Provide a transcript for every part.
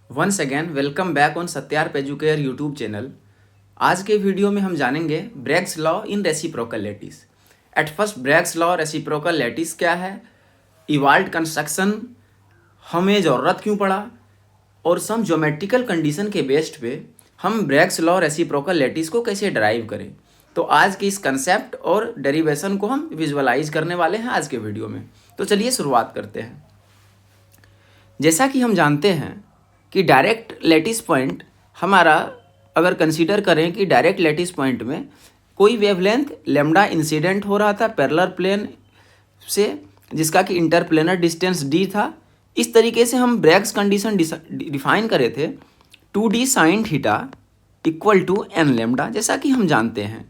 Once again welcome back on Satyarp Educare YouTube channel. आज के video में हम जानेंगे Bragg's law in reciprocal lattice. At first, Bragg's law reciprocal lattice क्या है, इवाल्व कंस्ट्रक्शन हमें ज़रूरत क्यों पड़ा, और सम ज्योमेट्रिकल कंडीशन के बेस्ड पे हम ब्रैग्स लॉ रेसिप्रोकल लैटिस को कैसे ड्राइव करें। तो आज के इस कंसेप्ट और डेरिवेशन को हम विजुअलाइज करने वाले हैं आज के वीडियो में। तो चलिए शुरुआत करते हैं। जैसा कि हम जानते हैं कि डायरेक्ट लैटिस पॉइंट हमारा, अगर कंसीडर करें कि डायरेक्ट लैटिस पॉइंट में कोई वेवलेंथ लेमडा इंसिडेंट हो रहा था पैरेलल प्लेन से, जिसका कि इंटरप्लेनर डिस्टेंस डी था। इस तरीके से हम ब्रैग्स कंडीशन डिफाइन करे थे 2d sine theta equal to n lambda. जैसा कि हम जानते हैं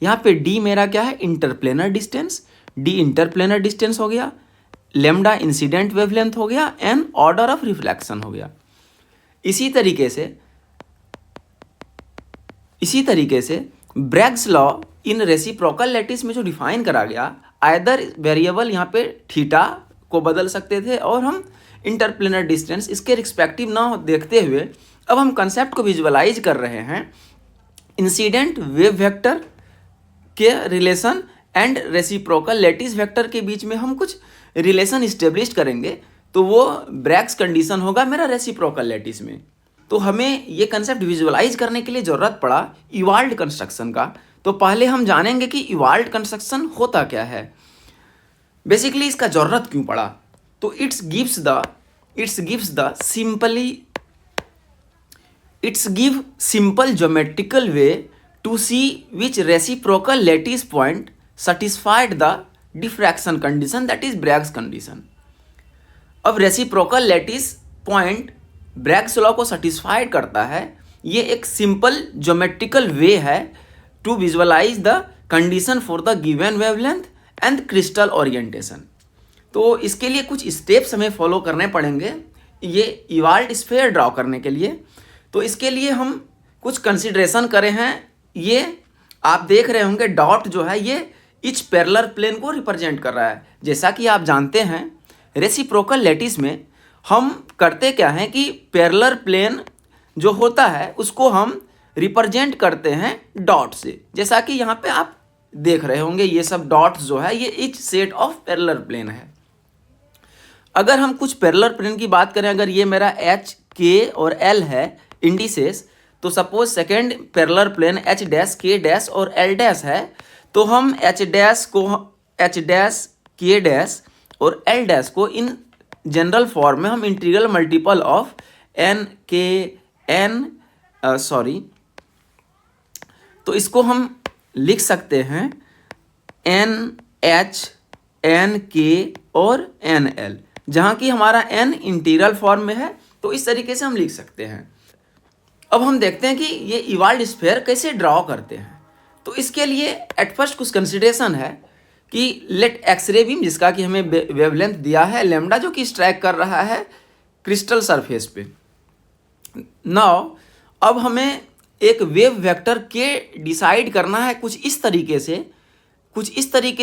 यहाँ पे d मेरा क्या है, interplanar distance, d interplanar distance हो गया, लेमडा इंसिडेंट वेवलेंथ हो गया, एन ऑर्डर ऑफ रिफ्लेक्शन हो गया। इसी तरीके से Bragg's law in reciprocal lattice में जो डिफाइन करा गया, आइदर वेरिएबल यहाँ पे थीटा को बदल सकते थे और हम इंटरप्लेनर डिस्टेंस इसके रिस्पेक्टिव ना देखते हुए अब हम कंसेप्ट को विजुअलाइज कर रहे हैं इंसिडेंट वेव वेक्टर के relation and reciprocal lattice vector के बीच में हम कुछ रिलेशन इस्टेब्लिश करेंगे, तो वो ब्रैग्स कंडीशन होगा मेरा रेसिप्रोकल लैटिस में। तो हमें ये कंसेप्ट विजुअलाइज करने के लिए ज़रूरत पड़ा इवाल्व कंस्ट्रक्शन का। तो पहले हम जानेंगे कि इवाल्व कंस्ट्रक्शन होता क्या है, बेसिकली इसका ज़रूरत क्यों पड़ा। तो it's give simple geometrical way to see which reciprocal lattice point satisfied the diffraction condition, that is Bragg's condition. अब reciprocal lattice point Bragg's law को सेटिस्फाइड करता है। ये एक सिंपल ज्योमेट्रिकल वे है to visualise the condition for the given wavelength and crystal orientation. तो इसके लिए कुछ स्टेप्स हमें फॉलो करने पड़ेंगे ये इवाल्व स्फीयर ड्रॉ करने के लिए। तो इसके लिए हम कुछ कंसिडरेशन करे हैं। ये आप देख रहे होंगे डॉट जो है ये इच पैरेलल प्लेन को रिप्रेजेंट कर रहा है। जैसा कि आप जानते हैं रेसिप्रोकल लैटिस में हम करते क्या हैं कि पैरेलल प्लेन जो होता है उसको हम रिप्रेजेंट करते हैं डॉट से। जैसा कि यहाँ पे आप देख रहे होंगे ये सब डॉट्स जो है ये each set of parallel plane है। अगर हम कुछ पैरेलल प्लेन की बात करें, अगर ये मेरा एच के और एल है इंडिसेस, तो suppose second parallel plane h dash k dash और एल डैश है, तो हम एच डैश के डैश और एल डैश को इन जनरल फॉर्म में हम इंटीग्रल मल्टीपल ऑफ तो इसको हम लिख सकते हैं एन एच एन के और एन एल, जहाँ की हमारा एन इंटीग्रल फॉर्म में है। तो इस तरीके से हम लिख सकते हैं। अब हम देखते हैं कि ये इवाल्व स्फीयर कैसे ड्रॉ करते हैं। तो इसके लिए एट फर्स्ट कुछ कंसिडरेशन है कि लेट एक्सरे बीम, जिसका कि हमें वेवलेंथ दिया है लेमडा, जो कि स्ट्राइक कर रहा है क्रिस्टल सरफेस पे। नाउ अब हमें एक वेव वेक्टर के डिसाइड करना है कुछ इस तरीके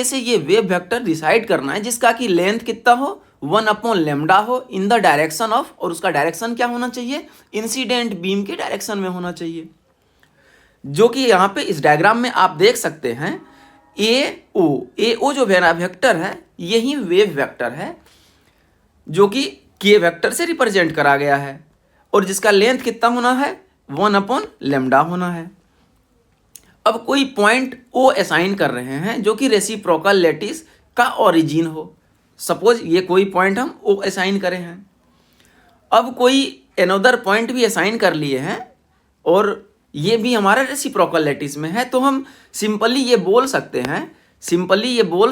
से ये वेव वेक्टर डिसाइड करना है जिसका कि लेंथ कितना हो, 1/λ हो इन द डायरेक्शन ऑफ, और उसका डायरेक्शन क्या होना चाहिए, इंसिडेंट बीम के डायरेक्शन में होना चाहिए। जो कि यहाँ पे इस डायग्राम में आप देख सकते हैं ए ओ जो वेक्टर है यही वेव वेक्टर है जो कि के वेक्टर से रिप्रेजेंट करा गया है, और जिसका लेंथ कितना होना है, 1/λ होना है। अब कोई पॉइंट ओ असाइन कर रहे हैं जो कि रेसिप्रोकल लैटिस का ओरिजिन हो। सपोज ये कोई पॉइंट हम ओ असाइन करे हैं। अब कोई अनदर पॉइंट भी असाइन कर लिए हैं और ये भी हमारा रेसिप्रोकल लैटिस में है। तो हम सिंपली ये बोल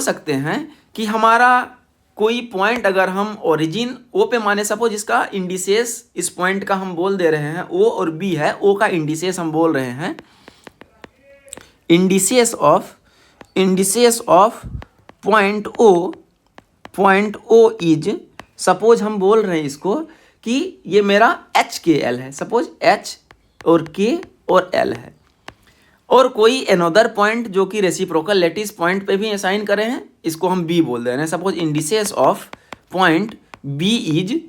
सकते हैं कि हमारा कोई पॉइंट अगर हम ओरिजिन ओ पे माने, सपोज इसका इंडिसेस इस पॉइंट का हम बोल दे रहे हैं ओ और बी है, ओ का इंडिसेस हम बोल रहे हैं indices of point O is, suppose हम बोल रहे हैं इसको कि ये मेरा एच के एल है, सपोज एच और के और एल है। और कोई अनदर पॉइंट जो कि रेसिप्रोकल लैटिस पॉइंट पे भी असाइन करे हैं, इसको हम बी बोल दे रहे हैं। Suppose indices of point B is,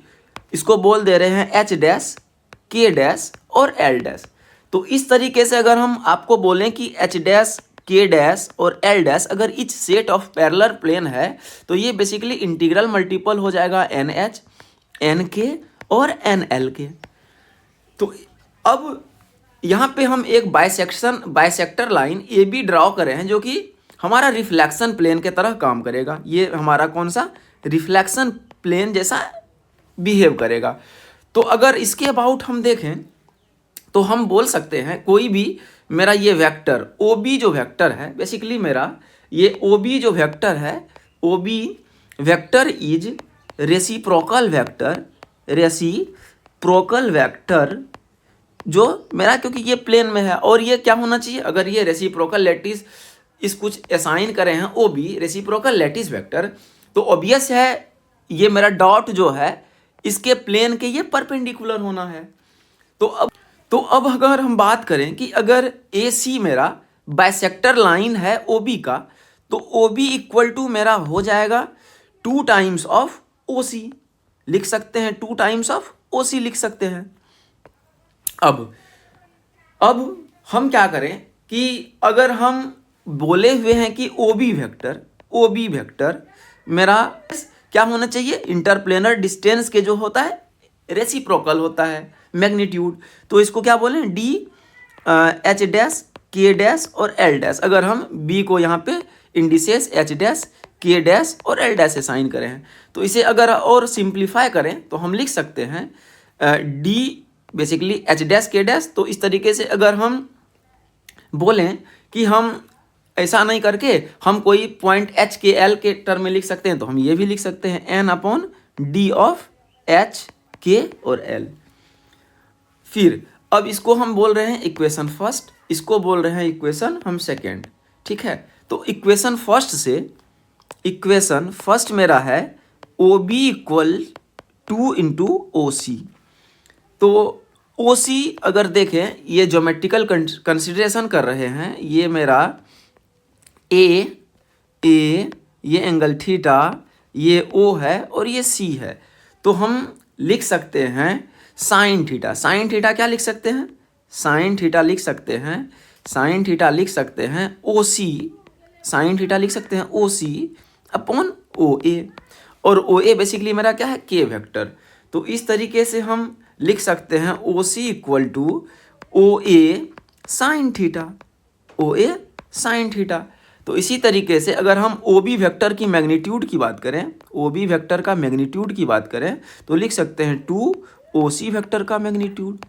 इसको बोल दे रहे हैं एच डैश के डैश और एल डैश। तो इस तरीके से अगर हम आपको बोलें कि एच डैश, के डैश और एल डैश अगर each set of parallel plane है तो ये बेसिकली इंटीग्रल मल्टीपल हो जाएगा एन एच, एन के और एन एल के। तो अब यहाँ पे हम एक bisector line A B draw करें हैं जो कि हमारा रिफ्लेक्शन प्लेन के तरह काम करेगा। ये हमारा कौन सा रिफ्लेक्शन प्लेन जैसा बिहेव करेगा। तो अगर इसके अबाउट हम देखें तो हम बोल सकते हैं कोई भी मेरा ये वेक्टर ओ बी जो वेक्टर है, बेसिकली मेरा ये ओ बी जो वेक्टर है, O B vector is reciprocal vector जो मेरा, क्योंकि ये प्लेन में है और ये क्या होना चाहिए, अगर ये रेसिप्रोकल लैटिस इस कुछ असाइन करें हैं O B reciprocal lattice vector, तो ऑब्वियस है ये मेरा डॉट जो है इसके प्लेन के ये परपेंडिकुलर होना है। तो अब अगर हम बात करें कि अगर ए सी मेरा बाइसेक्टर लाइन है ओ बी का, तो ओ बी इक्वल टू मेरा हो जाएगा 2 टाइम्स ऑफ ओ सी, लिख सकते हैं 2 टाइम्स ऑफ ओ सी लिख सकते हैं। अब हम क्या करें कि अगर हम बोले हुए हैं कि ओ बी वेक्टर मेरा क्या होना चाहिए, इंटरप्लेनर डिस्टेंस के जो होता है रेसिप्रोकल होता है मैग्नीट्यूड, तो इसको क्या बोलें D H dash, k dash और एल डैश। अगर हम बी को यहाँ पे indices H dash, k dash और एल डैश असाइन करें हैं, तो इसे अगर और सिंप्लीफाई करें तो हम लिख सकते हैं D basically H dash k dash. तो इस तरीके से अगर हम बोलें कि हम ऐसा नहीं करके हम कोई पॉइंट एच के एल के टर्म में लिख सकते हैं, तो हम ये भी लिख सकते हैं n upon d of h k और एल। फिर अब इसको हम बोल रहे हैं इक्वेशन फर्स्ट, इसको बोल रहे हैं इक्वेशन हम सेकेंड, ठीक है। तो इक्वेशन फर्स्ट मेरा है O B equal 2 into O C. तो ओ सी अगर देखें ये ज्योमेट्रिकल कंसिडरेशन कर रहे हैं, ये मेरा ए ये एंगल थीटा, ये ओ है और ये सी है। तो हम लिख सकते हैं साइन थीटा क्या लिख सकते हैं, साइन थीटा लिख सकते हैं ओ सी, साइन थीटा लिख सकते हैं ओ सी अपॉन ओ ए, और ओ ए बेसिकली मेरा क्या है के वेक्टर। तो इस तरीके से हम लिख सकते हैं ओ सी इक्वल टू ओ ए साइन थीटा, तो इसी तरीके से अगर हम ओ बी वेक्टर की मैग्नीट्यूड की बात करें, ओ बी वेक्टर का मैग्नीट्यूड की बात करें तो लिख सकते हैं 2 ओ सी वेक्टर का मैग्नीट्यूड।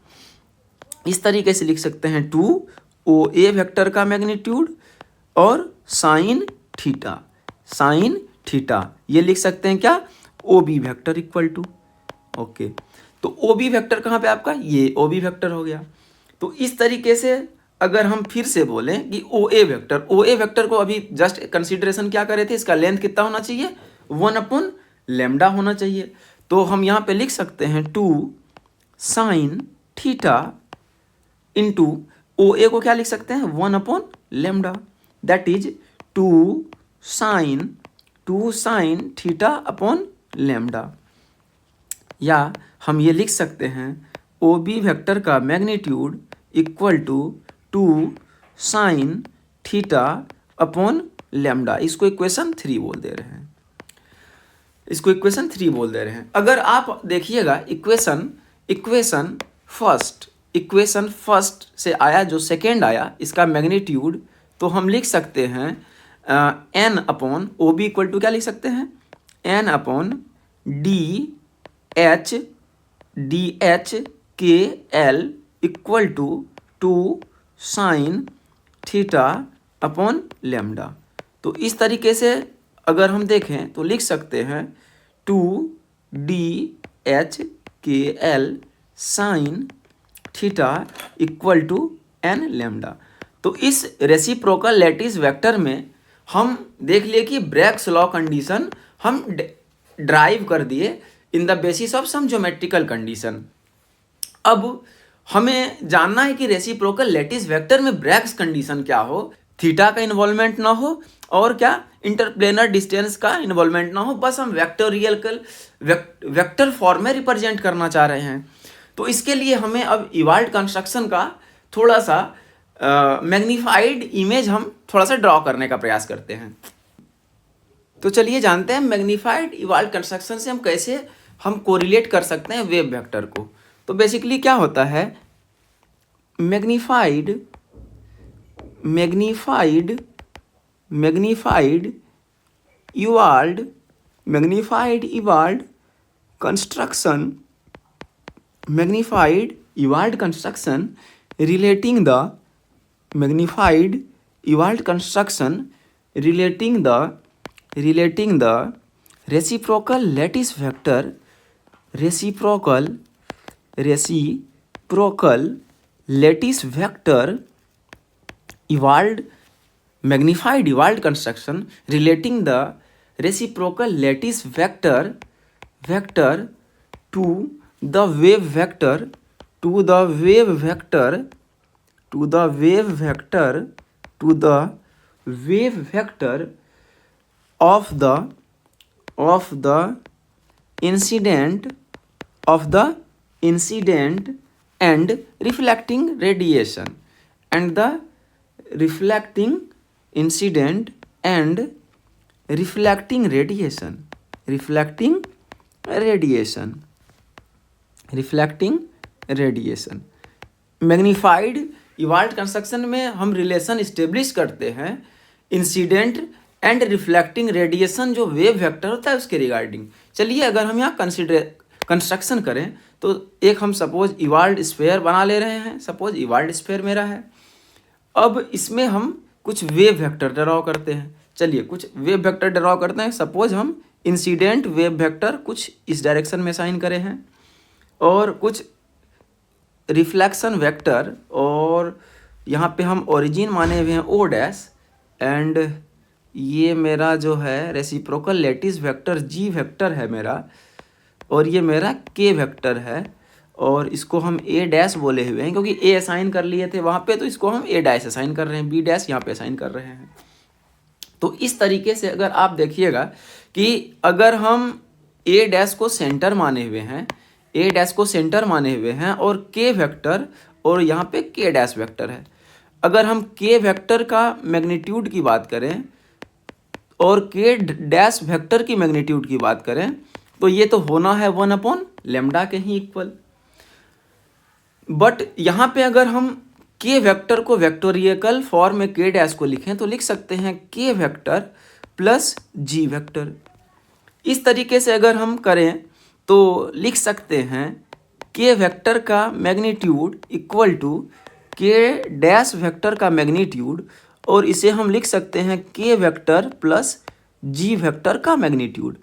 इस तरीके से लिख सकते हैं 2 ओ ए वेक्टर का मैग्नीट्यूड और साइन थीटा ये लिख सकते हैं क्या, O B vector equal to, okay. तो ओ बी वेक्टर कहाँ पे आपका, ये ओ बी वेक्टर हो गया। तो इस तरीके से अगर हम फिर से बोलें कि ओ ए वेक्टर को अभी जस्ट कंसीडरेशन क्या करे थे, इसका लेंथ कितना होना चाहिए 1/λ होना चाहिए। तो हम यहाँ पे लिख सकते हैं 2 sine theta into O A को क्या लिख सकते हैं 1/λ, that is 2 sine theta upon λ। या हम ये लिख सकते हैं ओ बी वेक्टर का magnitude equal to 2 sine theta upon λ। इसको इक्वेशन 3 बोल दे रहे हैं, अगर आप देखिएगा इक्वेशन फर्स्ट से आया जो सेकेंड आया इसका मैग्नीट्यूड, तो हम लिख सकते हैं n upon O B equal to क्या लिख सकते हैं n upon d h k l equal to 2 sine theta upon λ। तो इस तरीके से अगर हम देखें तो लिख सकते हैं 2 d h k l sine theta equal to n λ। तो इस रेसिप्रोकल लैटिस वेक्टर में हम देख लिए कि ब्रैग्स लॉ कंडीशन हम ड्राइव कर दिए in the basis of some geometrical condition. अब हमें जानना है कि रेसिप्रोकल लैटिस वेक्टर में ब्रैग्स कंडीशन क्या हो, थीटा का इन्वॉल्वमेंट ना हो और क्या इंटरप्लेनर डिस्टेंस का इन्वॉल्वमेंट ना हो, बस हम वेक्टर फॉर्म में रिप्रेजेंट करना चाह रहे हैं। तो इसके लिए हमें अब इवाल्व कंस्ट्रक्शन का थोड़ा सा मैग्नीफाइड इमेज हम थोड़ा सा ड्रॉ करने का प्रयास करते हैं। तो चलिए जानते हैं मैग्नीफाइड इवाल्व कंस्ट्रक्शन से हम कैसे हम कोरिलेट कर सकते हैं वेव वेक्टर को। तो बेसिकली क्या होता है, magnified evolve construction relating the reciprocal lattice vector magnified evolved construction relating the reciprocal lattice vector to the wave vector of the incident and reflecting radiation magnified evolve construction में हम relation establish करते हैं incident and reflecting radiation जो wave vector होता है उसके regarding. चलिए अगर हम यहाँ कंस्ट्रक्शन करें तो एक हम सपोज इवाल्व स्फीयर बना ले रहे हैं। सपोज इवाल्व स्फीयर मेरा है, अब इसमें हम कुछ वेव वेक्टर ड्रॉ करते हैं। चलिए कुछ वेव वेक्टर ड्रॉ करते हैं। सपोज हम इंसिडेंट वेव वेक्टर कुछ इस डायरेक्शन में साइन करे हैं और कुछ रिफ्लेक्शन वेक्टर, और यहाँ पे हम ओरिजिन माने हुए हैं ओ डैश, एंड ये मेरा जो है रेसिप्रोकल लैटिस वेक्टर जी वेक्टर है मेरा, और ये मेरा के वेक्टर है, और इसको हम ए डैश बोले हुए हैं क्योंकि ए असाइन कर लिए थे वहाँ पे, तो इसको हम ए डैश असाइन कर रहे हैं, बी डैश यहाँ पे असाइन कर रहे हैं। तो इस तरीके से अगर आप देखिएगा कि अगर हम ए डैश को सेंटर माने हुए हैं, और के वेक्टर और यहाँ पे के डैश वेक्टर है, अगर हम के वेक्टर का मैग्नीट्यूड की बात करें और के डैश वेक्टर की मैग्नीट्यूड की बात करें तो ये तो होना है 1/λ के ही इक्वल। बट यहाँ पे अगर हम के वेक्टर को वेक्टोरियल फॉर्म में के डैश को लिखें तो लिख सकते हैं के वेक्टर प्लस जी वेक्टर। इस तरीके से अगर हम करें तो लिख सकते हैं के वेक्टर का मैग्नीट्यूड इक्वल टू के डैश वेक्टर का मैग्नीट्यूड, और इसे हम लिख सकते हैं के वेक्टर प्लस जी वेक्टर का मैग्नीट्यूड।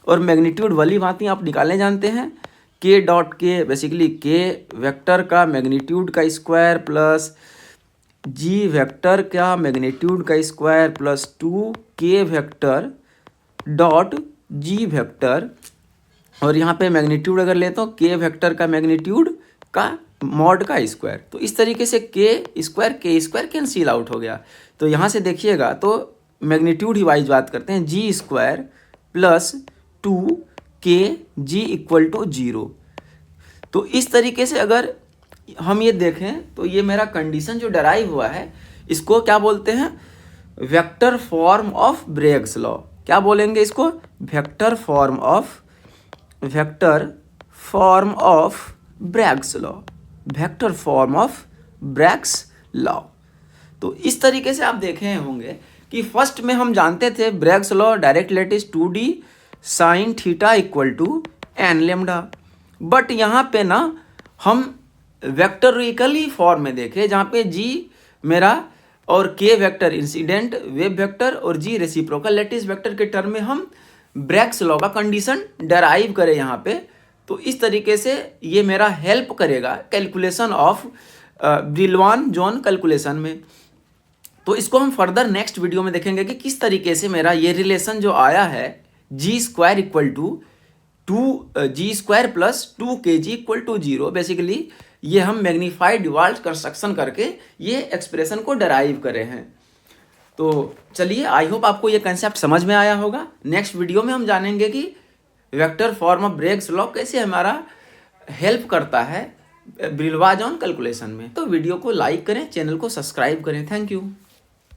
और मैग्नीट्यूड वाली बातें आप निकालने जानते हैं, के डॉट के बेसिकली के वेक्टर का मैग्नीट्यूड का स्क्वायर प्लस जी वेक्टर का मैग्नीट्यूड का स्क्वायर प्लस 2 के वेक्टर डॉट जी वेक्टर, और यहाँ पे मैग्नीट्यूड अगर लेते हो के वेक्टर का मैग्नीट्यूड का मॉड का स्क्वायर। तो इस तरीके से के स्क्वायर कैंसिल आउट हो गया। तो यहाँ से देखिएगा तो मैग्नीट्यूड ही वाइज बात करते हैं, जी स्क्वायर प्लस 2 के जी इक्वल टू 0। तो इस तरीके से अगर हम ये देखें तो ये मेरा कंडीशन जो डराइव हुआ है इसको क्या बोलते हैं, vector form of Bragg's law. क्या बोलेंगे इसको, vector form of Bragg's law. तो इस तरीके से आप देखे होंगे कि फर्स्ट में हम जानते थे Bragg's law direct lattice 2D sine theta equal to n lambda, but यहाँ पे ना हम वेक्टोरिकली फॉर्म में देखे जहाँ पे जी मेरा और के वेक्टर इंसिडेंट वेव वेक्टर और जी रेसिप्रोकल लैटिस वेक्टर के टर्म में हम ब्रैग्स लॉ का कंडीशन डराइव करें यहाँ पे। तो इस तरीके से ये मेरा हेल्प करेगा कैलकुलेशन ऑफ ब्रिलवान जोन कैलकुलेशन में। तो इसको हम फर्दर नेक्स्ट वीडियो में देखेंगे कि किस तरीके से मेरा ये रिलेशन जो आया है g square equal to 2g² plus 2kg equal to 0, basically ये हम मैग्नीफाइड इवाल्व कंस्ट्रक्शन करके ये एक्सप्रेशन को डराइव करे हैं। तो चलिए आई होप आपको ये कंसेप्ट समझ में आया होगा। नेक्स्ट वीडियो में हम जानेंगे कि vector form of Bragg's law कैसे हमारा हेल्प करता है ब्रिलवाज ऑन कैलकुलेशन में। तो वीडियो को लाइक करें, चैनल को सब्सक्राइब करें। Thank you.